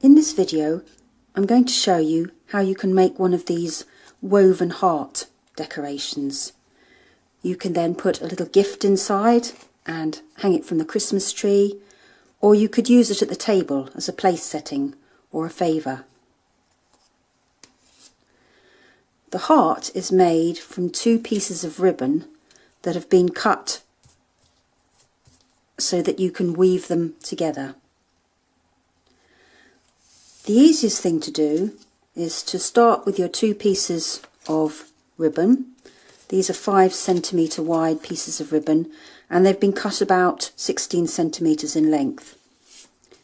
In this video I'm going to show you how you can make one of these woven heart decorations. You can then put a little gift inside and hang it from the Christmas tree, or you could use it at the table as a place setting or a favour. The heart is made from 2 pieces of ribbon that have been cut so that you can weave them together. The easiest thing to do is to start with your 2 pieces of ribbon. These are 5 centimetre wide pieces of ribbon and they've been cut about 16 centimetres in length.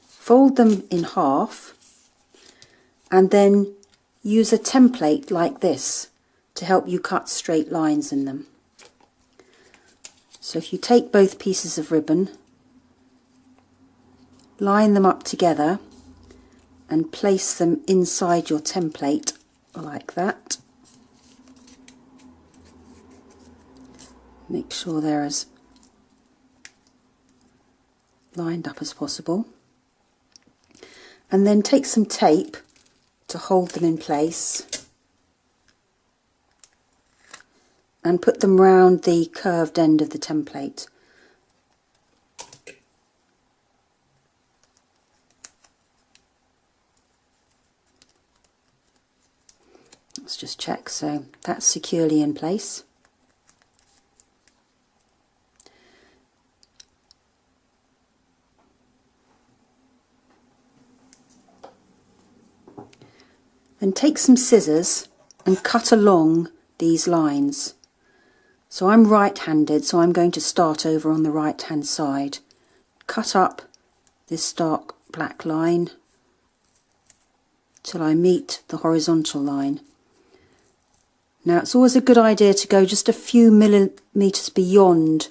Fold them in half and then use a template like this to help you cut straight lines in them. So if you take both pieces of ribbon, line them up together and place them inside your template like that. Make sure they're as lined up as possible. And then take some tape to hold them in place and put them round the curved end of the template. Let's just check, so that's securely in place. Then take some scissors and cut along these lines. So I'm right-handed, so I'm going to start over on the right-hand side. Cut up this dark black line till I meet the horizontal line. Now it's always a good idea to go just a few millimetres beyond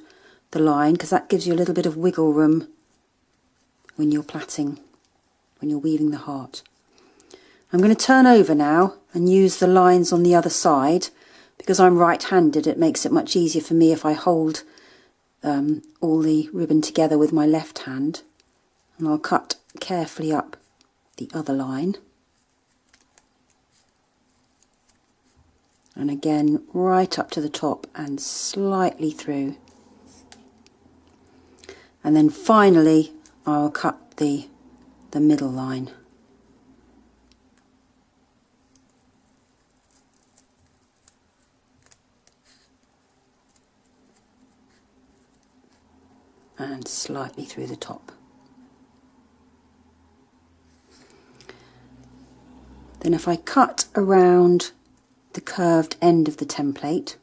the line, because that gives you a little bit of wiggle room when you're plaiting, when you're weaving the heart. I'm going to turn over now and use the lines on the other side. Because I'm right-handed, it makes it much easier for me if I hold all the ribbon together with my left hand. And I'll cut carefully up the other line. And again, right up to the top and slightly through. And then finally, I'll cut the middle line. And slightly through the top. Then if I cut around the curved end of the template,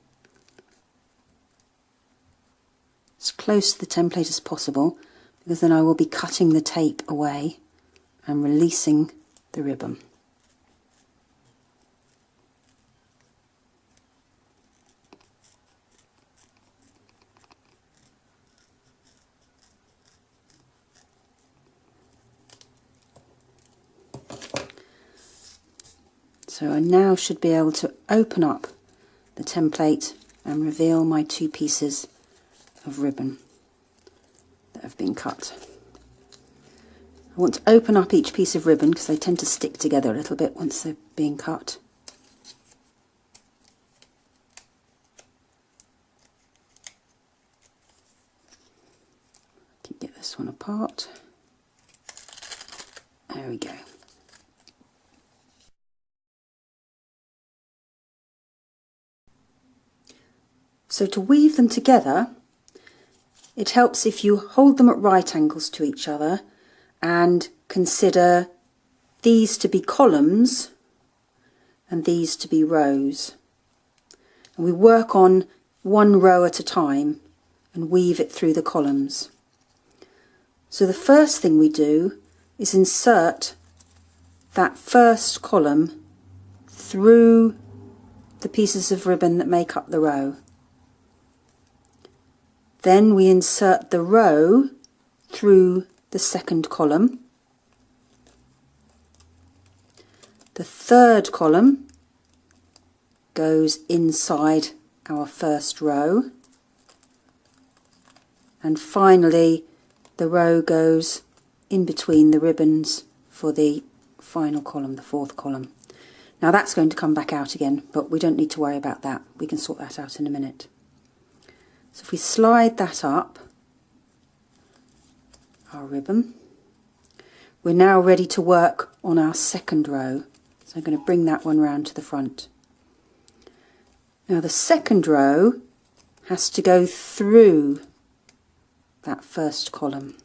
as close to the template as possible, because then I will be cutting the tape away and releasing the ribbon. So I now should be able to open up the template and reveal my 2 pieces of ribbon that have been cut. I want to open up each piece of ribbon because they tend to stick together a little bit once they're being cut. I can get this one apart. There we go. So to weave them together, it helps if you hold them at right angles to each other and consider these to be columns and these to be rows. And we work on one row at a time and weave it through the columns. So the first thing we do is insert that first column through the pieces of ribbon that make up the row. Then we insert the row through the second column. The third column goes inside our first row. And finally the row goes in between the ribbons for the final column, the fourth column. Now that's going to come back out again, but we don't need to worry about that. We can sort that out in a minute. So if we slide that up, our ribbon, we're now ready to work on our second row. So I'm going to bring that one round to the front. Now the second row has to go through that first column.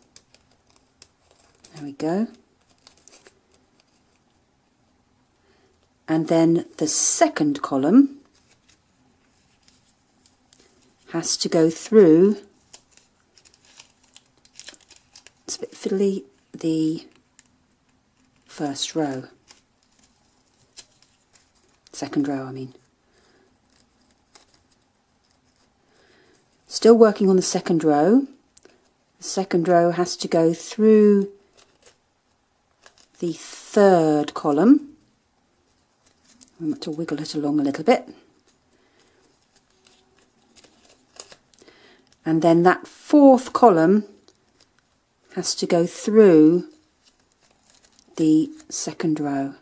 There we go. And then the second column has to go through, it's a bit fiddly, the first row. Second row, I mean. Still working on the second row. The second row has to go through the third column. I'm going to wiggle it along a little bit. And then that fourth column has to go through the second row.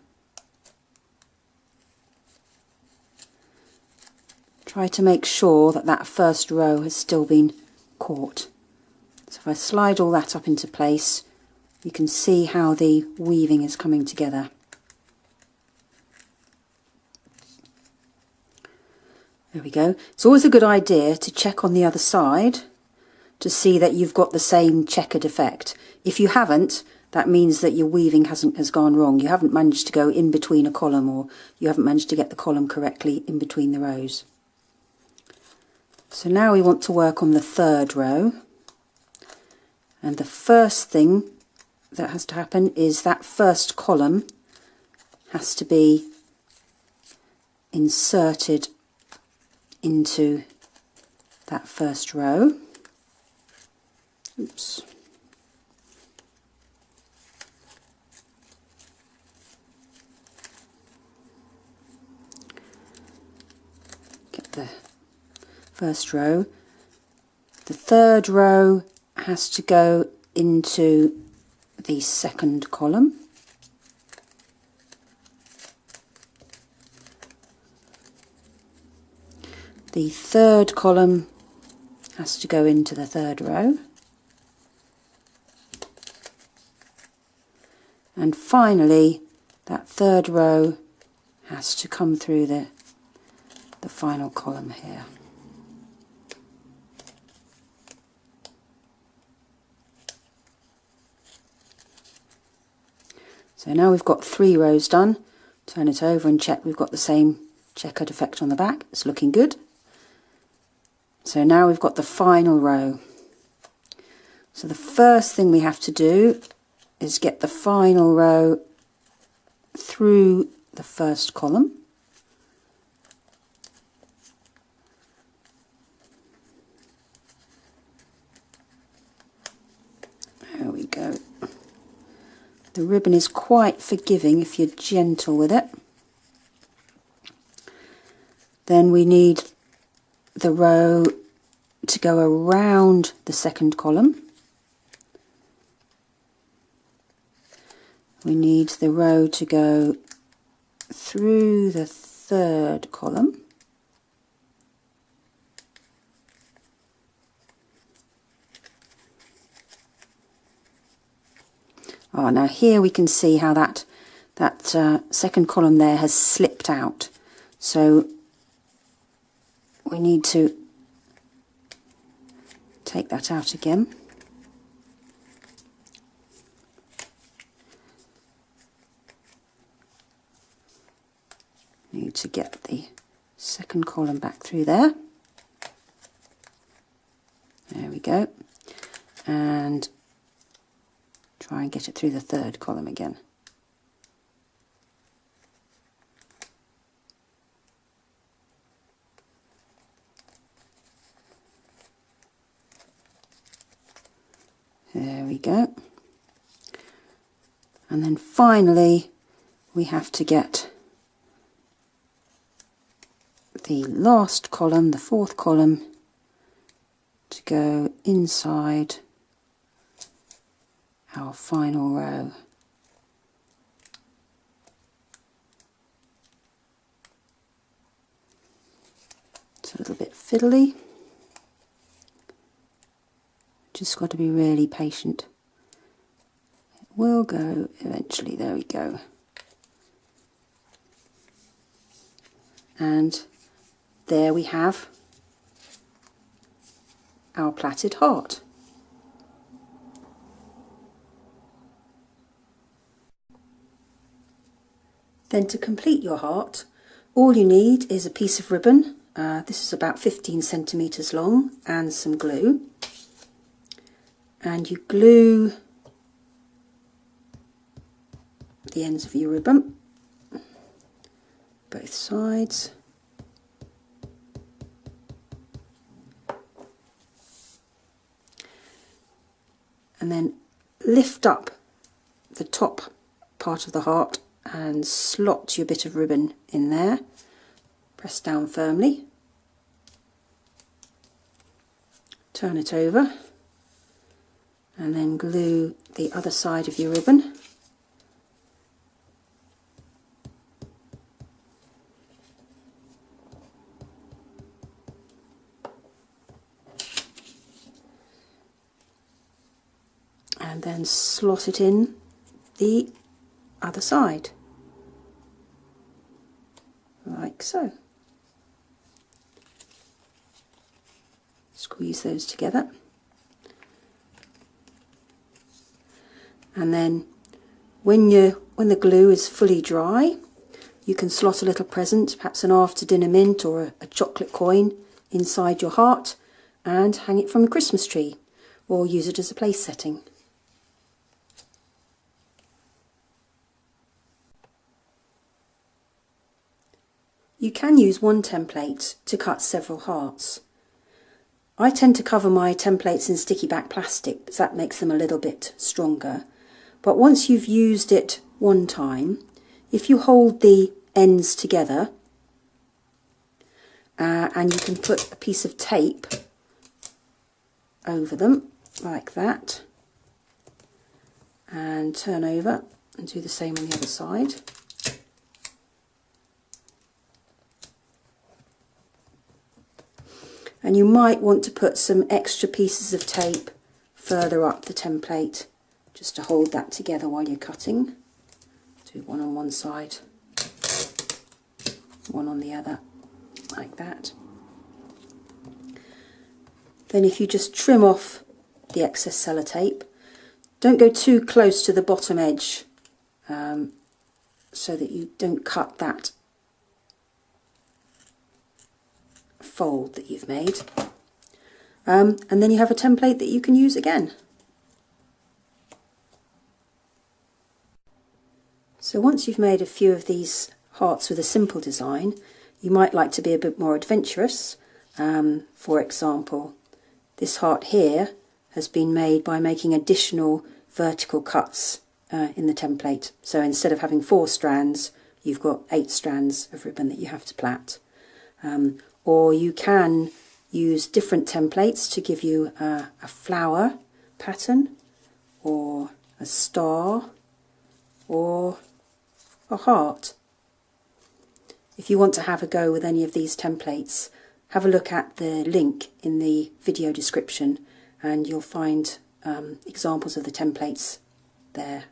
Try to make sure that that first row has still been caught. So if I slide all that up into place, you can see how the weaving is coming together. There we go. It's always a good idea to check on the other side to see that you've got the same checkered effect. If you haven't, that means that your weaving has gone wrong. You haven't managed to go in between a column, or you haven't managed to get the column correctly in between the rows. So now we want to work on the third row, and the first thing that has to happen is that first column has to be inserted into that first row. Oops. Get the first row. The third row has to go into the second column. The third column has to go into the third row. And finally, that third row has to come through the final column here. So now we've got 3 rows done. Turn it over and check we've got the same checkered effect on the back. It's looking good. So now we've got the final row. So the first thing we have to do is get the final row through the first column. There we go. The ribbon is quite forgiving if you're gentle with it. Then we need the row to go around the second column. We need the row to go through the third column. Oh, now here we can see how that second column there has slipped out. So we need to take that out again. Need to get the second column back through there. There we go. And try and get it through the third column again. There we go. And then finally we have to get the last column, the fourth column, to go inside our final row. It's a little bit fiddly. Just got to be really patient. It will go eventually. There we go. And there we have our plaited heart. Then to complete your heart, all you need is a piece of ribbon. This is about 15 centimetres long, and some glue. And you glue the ends of your ribbon, both sides. And then lift up the top part of the heart and slot your bit of ribbon in there. Press down firmly. Turn it over and then glue the other side of your ribbon. And then slot it in the other side, like so. Squeeze those together. And then when the glue is fully dry, you can slot a little present, perhaps an after dinner mint or a chocolate coin, inside your heart and hang it from a Christmas tree, or use it as a place setting. You can use one template to cut several hearts. I tend to cover my templates in sticky back plastic because that makes them a little bit stronger. But once you've used it one time, if you hold the ends together and you can put a piece of tape over them like that and turn over and do the same on the other side. And you might want to put some extra pieces of tape further up the template just to hold that together while you're cutting. Do one on one side, one on the other, like that. Then if you just trim off the excess sellotape, don't go too close to the bottom edge so that you don't cut that fold that you've made, and then you have a template that you can use again. So once you've made a few of these hearts with a simple design, you might like to be a bit more adventurous. For example, this heart here has been made by making additional vertical cuts in the template. So instead of having 4 strands, you've got 8 strands of ribbon that you have to plait. Or you can use different templates to give you a flower pattern, or a star, or a heart. If you want to have a go with any of these templates, have a look at the link in the video description and you'll find examples of the templates there.